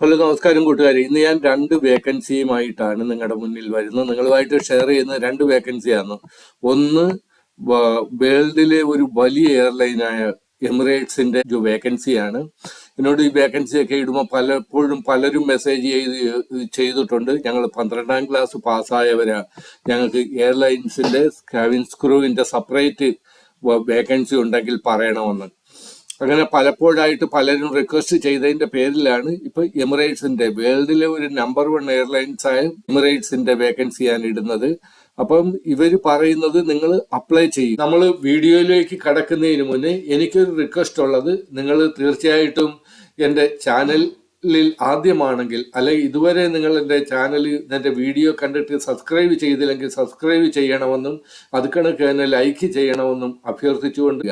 Hello, നമസ്കാരം കൂട്ടുകാരെ. ഇന്ന് ഞാൻ രണ്ട് വേക്കൻസിയുമായിട്ടാണ് നിങ്ങളുടെ മുന്നിൽ വരുന്നത്. നിങ്ങളുമായിട്ട് ഷെയർ ചെയ്യുന്ന രണ്ട് വേക്കൻസിയാണ്. ഒന്ന്, വേൾഡിലെ ഒരു വലിയ എയർലൈനായ എമിറേറ്റ്സിന്റെ ഒരു വേക്കൻസിയാണ്. എന്നോട് ഈ വേക്കൻസിയൊക്കെ ഇടുമ്പോൾ പലപ്പോഴും പലരും മെസ്സേജ് ചെയ്തിട്ടുണ്ട്. ഞങ്ങൾ 12ാം ക്ലാസ് പാസ്സായവരാ, ഞങ്ങൾക്ക് എയർലൈൻസിന്റെ ക്യാബിൻ ക്രൂവിന്റെ സെപ്പറേറ്റ് വേക്കൻസി ഉണ്ടെങ്കിൽ പറയണമെന്ന്. അങ്ങനെ പലപ്പോഴായിട്ട് പലരും റിക്വസ്റ്റ് ചെയ്തതിന്റെ പേരിലാണ് ഇപ്പൊ എമിറേറ്റ്സിന്റെ, വേൾഡിലെ ഒരു നമ്പർ 1 എയർലൈൻസ് ആയ എമിറേറ്റ്സിന്റെ വേക്കൻസിയാണ് ഇടുന്നത്. അപ്പം ഇവര് പറയുന്നത് നിങ്ങൾ അപ്ലൈ ചെയ്യും. നമ്മൾ വീഡിയോയിലേക്ക് കടക്കുന്നതിന് മുന്നേ എനിക്കൊരു റിക്വസ്റ്റ് ഉള്ളത്, നിങ്ങൾ തീർച്ചയായിട്ടും എൻ്റെ ചാനലിൽ ആദ്യമാണെങ്കിൽ, അല്ലെങ്കിൽ ഇതുവരെ നിങ്ങൾ എൻ്റെ വീഡിയോ കണ്ടിട്ട് സബ്സ്ക്രൈബ് ചെയ്തില്ലെങ്കിൽ സബ്സ്ക്രൈബ് ചെയ്യണമെന്നും അത് കണക്ക് തന്നെ ലൈക്ക് ചെയ്യണമെന്നും അഭ്യർത്ഥിച്ചുകൊണ്ട്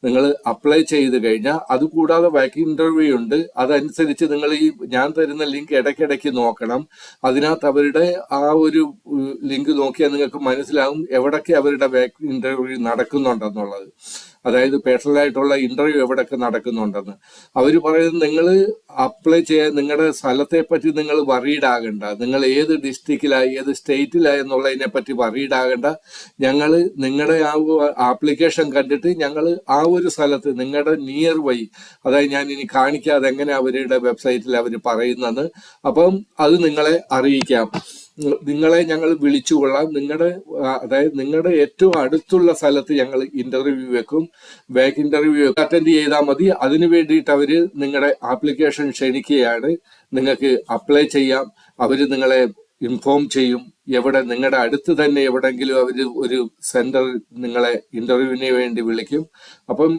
നിങ്ങൾ അപ്ലൈ ചെയ്ത് കഴിഞ്ഞാൽ, അതുകൂടാതെ വാക്ക് ഇന്റർവ്യൂ ഉണ്ട്. അതനുസരിച്ച് നിങ്ങൾ ഈ ഞാൻ തരുന്ന ലിങ്ക് ഇടയ്ക്കിടയ്ക്ക് നോക്കണം. അതിനകത്ത് അവരുടെ ആ ഒരു ലിങ്ക് നോക്കിയാൽ നിങ്ങൾക്ക് മനസ്സിലാവും എവിടൊക്കെ അവരുടെ വാക്ക് ഇന്റർവ്യൂ നടക്കുന്നുണ്ടെന്നുള്ളത്. അതായത് പേഴ്സണലായിട്ടുള്ള ഇന്റർവ്യൂ എവിടെയൊക്കെ നടക്കുന്നുണ്ടെന്ന് അവർ പറയുന്നത്. നിങ്ങൾ അപ്ലൈ ചെയ്യാൻ നിങ്ങളുടെ സ്ഥലത്തെ പറ്റി നിങ്ങൾ വറീഡ് ആകണ്ട, നിങ്ങൾ ഏത് ഡിസ്ട്രിക്റ്റിലായി ഏത് സ്റ്റേറ്റിലായി എന്നുള്ളതിനെ പറ്റി വറീഡ് ആകണ്ട. ഞങ്ങൾ നിങ്ങളുടെ ആ ആപ്ലിക്കേഷൻ കണ്ടിട്ട് ഞങ്ങൾ ആ ഒരു സ്ഥലത്ത് നിങ്ങളുടെ നിയർ ബൈ, അതായത് ഞാൻ ഇനി കാണിക്കാതെ എങ്ങനെ അവരുടെ വെബ്സൈറ്റിൽ അവർ പറയുന്നത്, അപ്പം അത് നിങ്ങളെ അറിയിക്കാം. നിങ്ങളെ ഞങ്ങൾ വിളിച്ചുകൊള്ളാം. അതായത് നിങ്ങളുടെ ഏറ്റവും അടുത്തുള്ള സ്ഥലത്ത് ഞങ്ങൾ ഇന്റർവ്യൂ വെക്കും. ബാക്ക് ഇന്റർവ്യൂ അറ്റൻഡ് ചെയ്താൽ മതി. അതിനു വേണ്ടിയിട്ട് അവര് നിങ്ങളുടെ ആപ്ലിക്കേഷൻ ക്ഷണിക്കുകയാണ്. നിങ്ങൾക്ക് അപ്ലൈ ചെയ്യാം. അവര് നിങ്ങളെ ഇൻഫോം ചെയ്യും. എവിടെ നിങ്ങളുടെ അടുത്ത് തന്നെ എവിടെങ്കിലും അവർ ഒരു സെന്റർ നിങ്ങളെ ഇന്റർവ്യൂവിന് വേണ്ടി വിളിക്കും. അപ്പം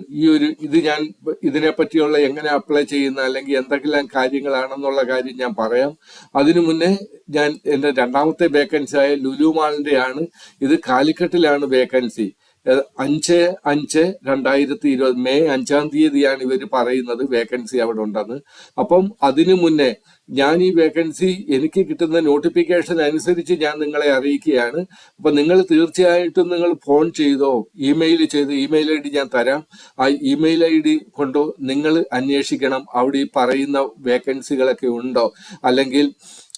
ഞാൻ ഇതിനെ പറ്റിയുള്ള എങ്ങനെ അപ്ലൈ ചെയ്യുന്ന അല്ലെങ്കിൽ എന്തെങ്കിലും കാര്യങ്ങളാണെന്നുള്ള കാര്യം ഞാൻ പറയാം. അതിനു മുന്നേ ഞാൻ എൻ്റെ രണ്ടാമത്തെ വേക്കൻസി ആയ ലുലു മാളിന്റെ ആണ്. ഇത് കാലിക്കട്ടിലാണ് വേക്കൻസി. 5/5/2020 മെയ് 5-ാം തീയതിയാണ് ഇവർ പറയുന്നത് വേക്കൻസി അവിടെ ഉണ്ടെന്ന്. അപ്പം അതിനു മുന്നേ ഞാൻ ഈ വേക്കൻസി എനിക്ക് കിട്ടുന്ന നോട്ടിഫിക്കേഷൻ അനുസരിച്ച് ഞാൻ നിങ്ങളെ അറിയിക്കുകയാണ്. അപ്പൊ നിങ്ങൾ തീർച്ചയായിട്ടും നിങ്ങൾ ഫോൺ ചെയ്തോ ഇമെയിൽ ചെയ്തോ, ഇമെയിൽ ID ഞാൻ തരാം. ആ ഇമെയിൽ ID കൊണ്ടോ നിങ്ങൾ അന്വേഷിക്കണം അവിടെ ഈ പറയുന്ന വേക്കൻസികളൊക്കെ ഉണ്ടോ, അല്ലെങ്കിൽ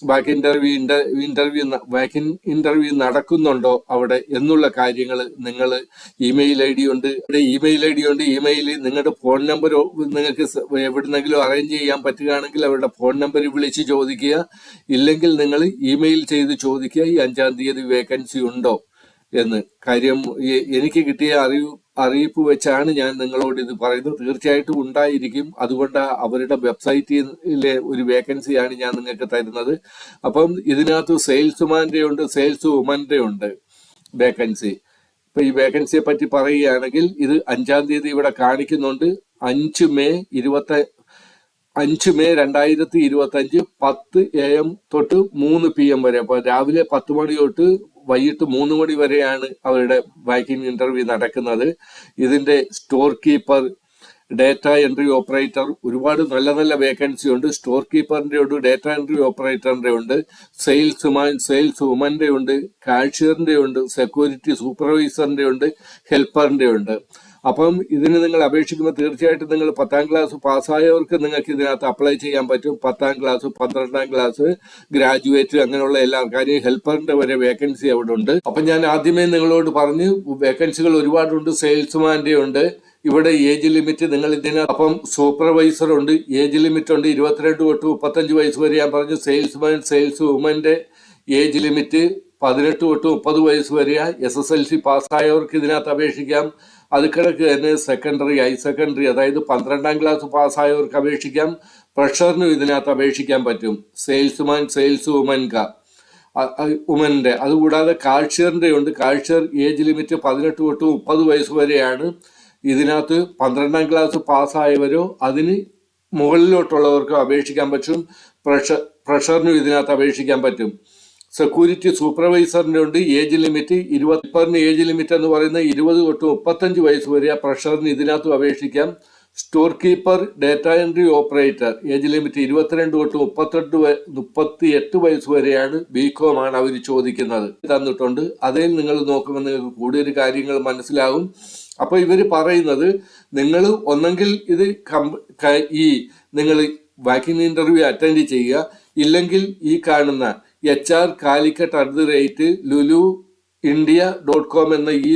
ബാക്ക് ഇന്റർവ്യൂ നടക്കുന്നുണ്ടോ അവിടെ എന്നുള്ള കാര്യങ്ങൾ നിങ്ങൾ ഇമെയിൽ ID ഉണ്ട്, ഇമെയിലിൽ നിങ്ങളുടെ ഫോൺ നമ്പർ നിങ്ങൾക്ക് എവിടുന്നെങ്കിലും അറേഞ്ച് ചെയ്യാൻ പറ്റുകയാണെങ്കിൽ അവരുടെ ഫോൺ നമ്പർ വിളിച്ച് ചോദിക്കുക. ഇല്ലെങ്കിൽ നിങ്ങൾ ഇമെയിൽ ചെയ്ത് ചോദിക്കുക ഈ 5-ാം തീയതി വേക്കൻസി ഉണ്ടോ എന്ന്. കാര്യം എനിക്ക് കിട്ടിയ അറിയിപ്പ് വെച്ചാണ് ഞാൻ നിങ്ങളോട് ഇത് പറയുന്നത്. തീർച്ചയായിട്ടും ഉണ്ടായിരിക്കും. അതുകൊണ്ട് അവരുടെ വെബ്സൈറ്റിലെ ഒരു വേക്കൻസിയാണ് ഞാൻ നിങ്ങൾക്ക് തരുന്നത്. അപ്പം ഇതിനകത്ത് സെയിൽസ്മാന്റെ ഉണ്ട്, സെയിൽസ് വുമന്റെ ഉണ്ട് വേക്കൻസി. ഇപ്പൊ ഈ വേക്കൻസിയെ പറ്റി പറയുകയാണെങ്കിൽ ഇത് 5-ാം തീയതി ഇവിടെ കാണിക്കുന്നുണ്ട്. 5 മെയ് 2025 10 AM തൊട്ട് 3 PM വരെ. അപ്പൊ രാവിലെ 10 മണി തൊട്ട് വൈകിട്ട് 3 മണി വരെയാണ് അവരുടെ വാക്കിംഗ് ഇന്റർവ്യൂ നടക്കുന്നത്. ഇതിന്റെ store keeper, data entry operator, ഒരുപാട് നല്ല നല്ല വേക്കൻസി ഉണ്ട്. സ്റ്റോർ കീപ്പറിന്റെ ഉണ്ട്, ഡേറ്റ എൻട്രി ഓപ്പറേറ്ററിന്റെ ഉണ്ട്, സെയിൽസ്മാൻ, സെയിൽസ് വുമന്റെ ഉണ്ട്, കാഷ്യറിന്റെ ഉണ്ട്, സെക്യൂരിറ്റി സൂപ്പർവൈസറിന്റെ ഉണ്ട്, ഹെൽപ്പറിന്റെ ഉണ്ട്. അപ്പം ഇതിന് നിങ്ങൾ അപേക്ഷിക്കുമ്പോൾ തീർച്ചയായിട്ടും നിങ്ങൾ 10ാം ക്ലാസ് പാസ്സായവർക്ക് നിങ്ങൾക്ക് ഇതിനകത്ത് അപ്ലൈ ചെയ്യാൻ പറ്റും. 10ാം ക്ലാസ്, 12ാം ക്ലാസ്, ഗ്രാജുവേറ്റ്, അങ്ങനെയുള്ള എല്ലാ കാര്യം ഹെൽപ്പറിന്റെ വരെ വേക്കൻസി അവിടെ ഉണ്ട്. അപ്പൊ ഞാൻ ആദ്യമേ നിങ്ങളോട് പറഞ്ഞു വേക്കൻസികൾ ഒരുപാടുണ്ട്. സെയിൽസ്മാന്റെ ഉണ്ട്. ഇവിടെ ഏജ് ലിമിറ്റ് നിങ്ങൾ അപ്പം സൂപ്പർവൈസർ ഉണ്ട്, ഏജ് ലിമിറ്റ് ഉണ്ട് 22 തൊട്ട് 35 വയസ്സ് വരെ. ഞാൻ പറഞ്ഞു സെയിൽസ്മാൻ, സെയിൽസ് വുമന്റെ ഏജ് ലിമിറ്റ് 18 തൊട്ട് 30 വയസ്സ് വരെയാ. SSLC പാസ്സായവർക്ക് ഇതിനകത്ത് അപേക്ഷിക്കാം. അത് കണക്ക് തന്നെ സെക്കൻഡറി, ഹൈ സെക്കൻഡറി, അതായത് 12ാം ക്ലാസ് പാസ്സായവർക്ക് അപേക്ഷിക്കാം. പ്രഷറിനും ഇതിനകത്ത് അപേക്ഷിക്കാൻ പറ്റും. സെയിൽസ്മാൻ, സെയിൽസ് വുമന്റെ. അതുകൂടാതെ കാഷ്യറിന്റെ ഉണ്ട്. കാഷ്യർ ഏജ് ലിമിറ്റ് 18 തൊട്ട് 30 വയസ്സ് വരെയാണ്. ഇതിനകത്ത് 12ാം ക്ലാസ് പാസ്സായവരോ അതിന് മുകളിലോട്ടുള്ളവർക്കോ അപേക്ഷിക്കാൻ പറ്റും. പ്രഷറിനും ഇതിനകത്ത് അപേക്ഷിക്കാൻ പറ്റും. സെക്യൂരിറ്റി സൂപ്പർവൈസറിന്റെ ഉണ്ട്. Age limit 20. ഏജ് ലിമിറ്റ് എന്ന് പറയുന്നത് 20 തൊട്ട് 35 വയസ്സ് വരെ. പ്രഷറിന് ഇതിനകത്തും അപേക്ഷിക്കാം. Store keeper, data entry operator, age limit 22 തൊട്ട് 38 വയസ്സ് വരെയാണ്. BCom ആണ് അവർ ചോദിക്കുന്നത്. തന്നിട്ടുണ്ട്. അതിൽ നിങ്ങൾ നോക്കുമ്പോൾ നിങ്ങൾക്ക് കൂടുതൽ കാര്യങ്ങൾ മനസ്സിലാകും. അപ്പൊ ഇവര് പറയുന്നത് നിങ്ങൾ ഒന്നെങ്കിൽ ഇത് നിങ്ങൾ വാക്കിംഗ് ഇന്റർവ്യൂ അറ്റൻഡ് ചെയ്യുക. ഇല്ലെങ്കിൽ ഈ കാണുന്ന hr.calicut@lulu.india.com എന്ന ഈ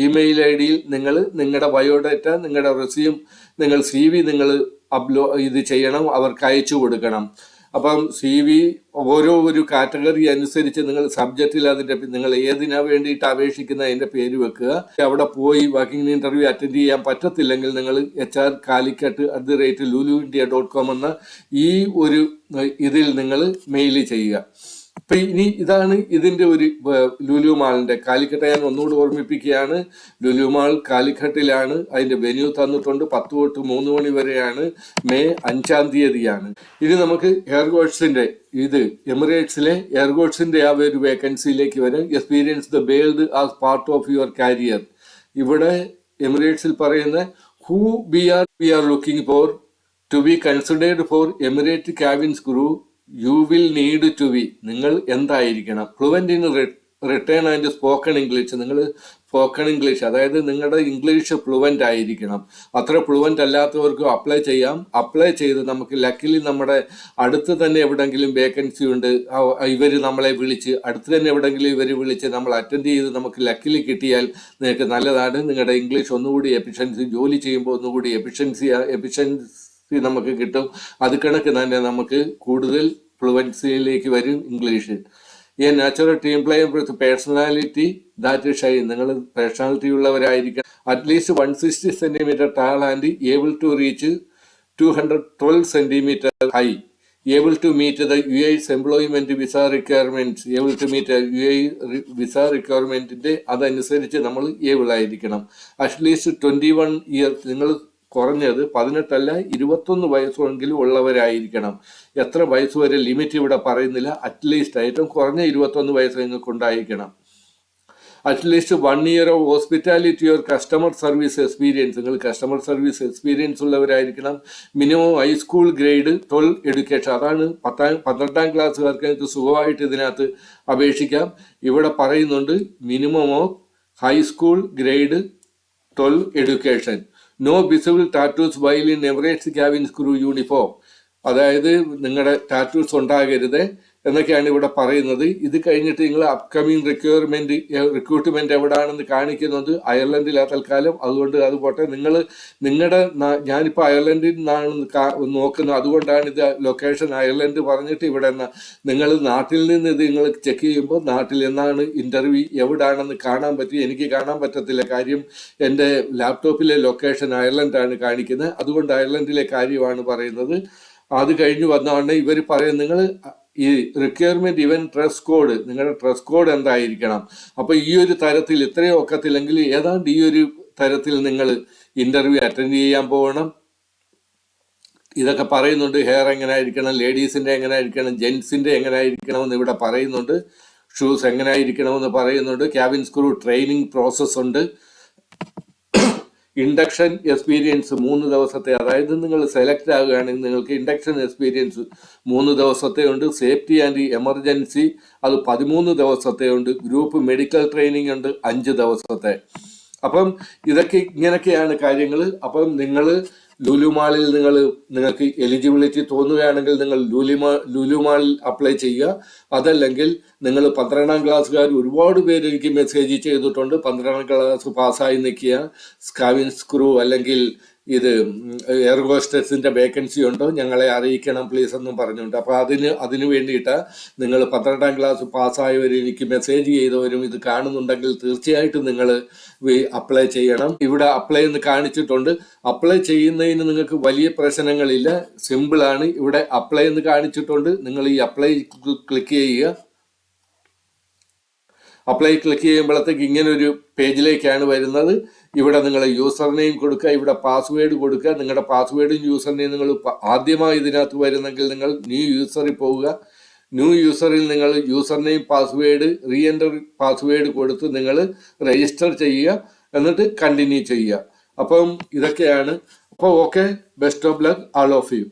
ഇമെയിൽ ഐ ഡിയിൽ നിങ്ങൾ നിങ്ങളുടെ ബയോഡാറ്റ, നിങ്ങളുടെ റെസ്യൂം, നിങ്ങൾ CV നിങ്ങൾ ഇത് ചെയ്യണം, അവർക്ക് അയച്ചു കൊടുക്കണം. അപ്പം CV ഒരു കാറ്റഗറി അനുസരിച്ച് നിങ്ങൾ സബ്ജക്റ്റിൽ അതിൻ്റെ നിങ്ങൾ ഏതിനാ വേണ്ടിയിട്ട് അപേക്ഷിക്കുന്ന അതിൻ്റെ പേര് വെക്കുക. അവിടെ പോയി വാക്കിംഗ് ഇന്റർവ്യൂ അറ്റൻഡ് ചെയ്യാൻ പറ്റത്തില്ലെങ്കിൽ നിങ്ങൾ hr.calicut@lulu.india.com എന്ന ഈ ഒരു ഇതിൽ നിങ്ങൾ മെയിൽ ചെയ്യുക. അപ്പൊ ഇനി ഇതാണ് ഇതിന്റെ ഒരു ലുലു മാളിന്റെ. കാലിക്കട്ട് ഞാൻ ഒന്നുകൂടി ഓർമ്മിപ്പിക്കുകയാണ്, ലുലു മാൾ കാലിക്കട്ടിലാണ്. അതിന്റെ വെന്യൂ തന്നിട്ടുണ്ട്. 10 തൊട്ട് 3 മണി വരെയാണ്. മെയ് 5-ാം തീയതിയാണ്. ഇനി നമുക്ക് എയർഗോഡ്സിന്റെ എമിറേറ്റ്സിലെ എയർഗോഡ്സിന്റെ ആ ഒരു വേക്കൻസിയിലേക്ക് വരാം. Experience the world as part of your career. ഇവിടെ എമിറേറ്റ്സിൽ പറയുന്ന who we are looking for to be considered for Emirate cabins crew. You will need to be, നിങ്ങൾ എന്തായിരിക്കണം? Fluent in written and spoken English. നിങ്ങൾ spoken English, അതായത് നിങ്ങളുടെ English fluent ആയിരിക്കണം. അത്ര ഫ്ലുവൻ്റ് അല്ലാത്തവർക്കും അപ്ലൈ ചെയ്യാം. അപ്ലൈ ചെയ്ത് നമുക്ക് ലക്കിലി നമ്മുടെ അടുത്ത് തന്നെ എവിടെയെങ്കിലും വേക്കൻസി ഉണ്ട്, ഇവർ നമ്മളെ വിളിച്ച് അടുത്ത് തന്നെ എവിടെയെങ്കിലും ഇവർ വിളിച്ച് നമ്മൾ അറ്റൻഡ് ചെയ്ത് നമുക്ക് ലക്കിലി കിട്ടിയാൽ നിങ്ങൾക്ക് നല്ലതാണ്. നിങ്ങളുടെ ഇംഗ്ലീഷ് ഒന്നുകൂടി എഫിഷ്യൻസി, ജോലി ചെയ്യുമ്പോൾ ഒന്നുകൂടി എഫിഷ്യൻസി നമുക്ക് കിട്ടും. അത് കണക്ക് തന്നെ നമുക്ക് കൂടുതൽ ഫ്ലുവൻസിയിലേക്ക് വരും English. A natural team player with personality that shine. നിങ്ങൾ പേഴ്സണാലിറ്റി ഉള്ളവരായിരിക്കണം. At least 160 centimetre tall and able to reach 212 centimetre high. Able to meet the UAE's employment visa requirements. Able to meet UAE visa റിക്വയർമെന്റിന്റെ അതനുസരിച്ച് നമ്മൾ able ആയിരിക്കണം. At least 21 years, നിങ്ങൾ കുറഞ്ഞത് 18 അല്ല 21 വയസ്സെങ്കിലും ഉള്ളവരായിരിക്കണം. എത്ര വയസ്സ് വരെ ലിമിറ്റ് ഇവിടെ പറയുന്നില്ല. അറ്റ്ലീസ്റ്റ് ഏറ്റവും കുറഞ്ഞ 21 വയസ്സ് നിങ്ങൾക്ക് ഉണ്ടായിരിക്കണം. At least 1 year of hospitality or customer service experience. നിങ്ങൾ കസ്റ്റമർ സർവീസ് എക്സ്പീരിയൻസ് ഉള്ളവരായിരിക്കണം. Minimum high school grade 12 education. അതാണ് 12ാം ക്ലാസ്സുകാർക്ക് നിങ്ങൾക്ക് സുഖമായിട്ട് ഇതിനകത്ത് അപേക്ഷിക്കാം. ഇവിടെ പറയുന്നുണ്ട് minimum of high school grade 12 education. No visible tattoos while in Emirates cabins crew uniform. അതായത് നിങ്ങളുടെ ടാറ്റൂസ് ഉണ്ടാകരുത് എന്നൊക്കെയാണ് ഇവിടെ പറയുന്നത്. ഇത് കഴിഞ്ഞിട്ട് നിങ്ങൾ അപ്കമിങ് റിക്രൂട്ട്മെന്റ് എവിടെയാണെന്ന് കാണിക്കുന്നത് അയർലൻഡിലാ തൽക്കാലം. അതുകൊണ്ട് അത് പോട്ടെ. നിങ്ങളുടെ ഞാനിപ്പോൾ അയർലൻഡിൽ നിന്നാണ് നോക്കുന്നത്, അതുകൊണ്ടാണ് ഇത് ലൊക്കേഷൻ അയർലൻഡ് പറഞ്ഞിട്ട് ഇവിടെ നിങ്ങൾ നാട്ടിൽ നിന്ന് ഇത് നിങ്ങൾ ചെക്ക് ചെയ്യുമ്പോൾ നാട്ടിൽ എന്നാണ് ഇന്റർവ്യൂ എവിടെയാണെന്ന് കാണാൻ പറ്റി. എനിക്ക് കാണാൻ പറ്റത്തില്ല, കാര്യം എൻ്റെ ലാപ്ടോപ്പിലെ ലൊക്കേഷൻ അയർലൻഡാണ് കാണിക്കുന്നത്. അതുകൊണ്ട് അയർലൻഡിലെ കാര്യമാണ് പറയുന്നത്. അത് കഴിഞ്ഞ് വന്നതാണ് ഇവർ പറയുന്നത് നിങ്ങൾ ഈ റിക്വയർമെന്റ് ഇവൻ ഡ്രസ് കോഡ്, നിങ്ങളുടെ ഡ്രസ് കോഡ് എന്തായിരിക്കണം. അപ്പൊ ഈ ഒരു തരത്തിൽ ഇത്രയും ഒക്കത്തില്ലെങ്കിൽ ഏതാണ്ട് ഈ ഒരു തരത്തിൽ നിങ്ങൾ ഇന്റർവ്യൂ അറ്റൻഡ് ചെയ്യാൻ പോകണം. ഇതൊക്കെ പറയുന്നുണ്ട്. ഹെയർ എങ്ങനെ ആയിരിക്കണം, ലേഡീസിന്റെ എങ്ങനെ ആയിരിക്കണം, ജെന്റ്സിന്റെ എങ്ങനെ ആയിരിക്കണം എന്ന് ഇവിടെ പറയുന്നുണ്ട്. ഷൂസ് എങ്ങനെ ആയിരിക്കണമെന്ന് പറയുന്നുണ്ട്. ക്യാബിൻ സ്ക്രൂ ട്രെയിനിങ് പ്രോസസ് ഉണ്ട്. ഇൻഡക്ഷൻ എക്സ്പീരിയൻസ് 3 ദിവസത്തെ, അതായത് നിങ്ങൾ സെലക്ട് ആകുകയാണെങ്കിൽ നിങ്ങൾക്ക് ഇൻഡക്ഷൻ എക്സ്പീരിയൻസ് 3 ദിവസത്തെ ഉണ്ട്. സേഫ്റ്റി ആൻഡ് എമർജൻസി അത് 13 ദിവസത്തെ ഉണ്ട്. ഗ്രൂപ്പ് മെഡിക്കൽ ട്രെയിനിങ് ഉണ്ട് 5 ദിവസത്തെ. അപ്പം ഇതൊക്കെ ഇങ്ങനെയൊക്കെയാണ് കാര്യങ്ങൾ. അപ്പം നിങ്ങൾ ലുലുമാളിൽ നിങ്ങൾക്ക് എലിജിബിലിറ്റി തോന്നുകയാണെങ്കിൽ നിങ്ങൾ ലുലുമാളിൽ അപ്ലൈ ചെയ്യുക. അതല്ലെങ്കിൽ നിങ്ങൾ 12ാം ക്ലാസ്സുകാർ ഒരുപാട് പേര് എനിക്ക് മെസ്സേജ് ചെയ്തിട്ടുണ്ട്. 12ാം ക്ലാസ് പാസ്സായി നിൽക്കുക, സ്കാവിൻ സ്ക്രൂ അല്ലെങ്കിൽ ഇത് എയർ ഹോസ്റ്റസിന്റെ വേക്കൻസി ഉണ്ടോ ഞങ്ങളെ അറിയിക്കണം പ്ലീസ് എന്നും പറഞ്ഞുകൊണ്ട്. അപ്പോൾ അതിന് വേണ്ടിയിട്ട് നിങ്ങൾ 12ാം ക്ലാസ് പാസ്സായവർ എനിക്ക് മെസ്സേജ് ചെയ്തവരും ഇത് കാണുന്നുണ്ടെങ്കിൽ തീർച്ചയായിട്ടും നിങ്ങൾ അപ്ലൈ ചെയ്യണം. ഇവിടെ അപ്ലൈ എന്ന് കാണിച്ചിട്ടുണ്ട്. അപ്ലൈ ചെയ്യുന്നതിന് നിങ്ങൾക്ക് വലിയ പ്രശ്നങ്ങളില്ല, സിമ്പിളാണ്. ഇവിടെ അപ്ലൈ എന്ന് കാണിച്ചിട്ടുണ്ട്. നിങ്ങൾ ഈ അപ്ലൈ ക്ലിക്ക് ചെയ്യുക. അപ്ലൈ ക്ലിക്ക് ചെയ്യുമ്പോഴത്തേക്ക് ഇങ്ങനൊരു പേജിലേക്കാണ് വരുന്നത്. ഇവിടെ നിങ്ങൾ യൂസർ നെയിം കൊടുക്കുക, ഇവിടെ പാസ്വേഡ് കൊടുക്കുക. നിങ്ങളുടെ പാസ്വേഡും യൂസർ നെയിം നിങ്ങൾ ആദ്യമായി ഇതിനകത്ത് വരുന്നെങ്കിൽ നിങ്ങൾ ന്യൂ യൂസറിൽ പോവുക. ന്യൂ യൂസറിൽ നിങ്ങൾ യൂസർ നെയിം പാസ്വേഡ് റീഎൻ്റർ പാസ്വേഡ് കൊടുത്ത് നിങ്ങൾ രജിസ്റ്റർ ചെയ്യുക. എന്നിട്ട് കണ്ടിന്യൂ ചെയ്യുക. അപ്പം ഇതൊക്കെയാണ്. അപ്പോൾ okay, best of luck all of U.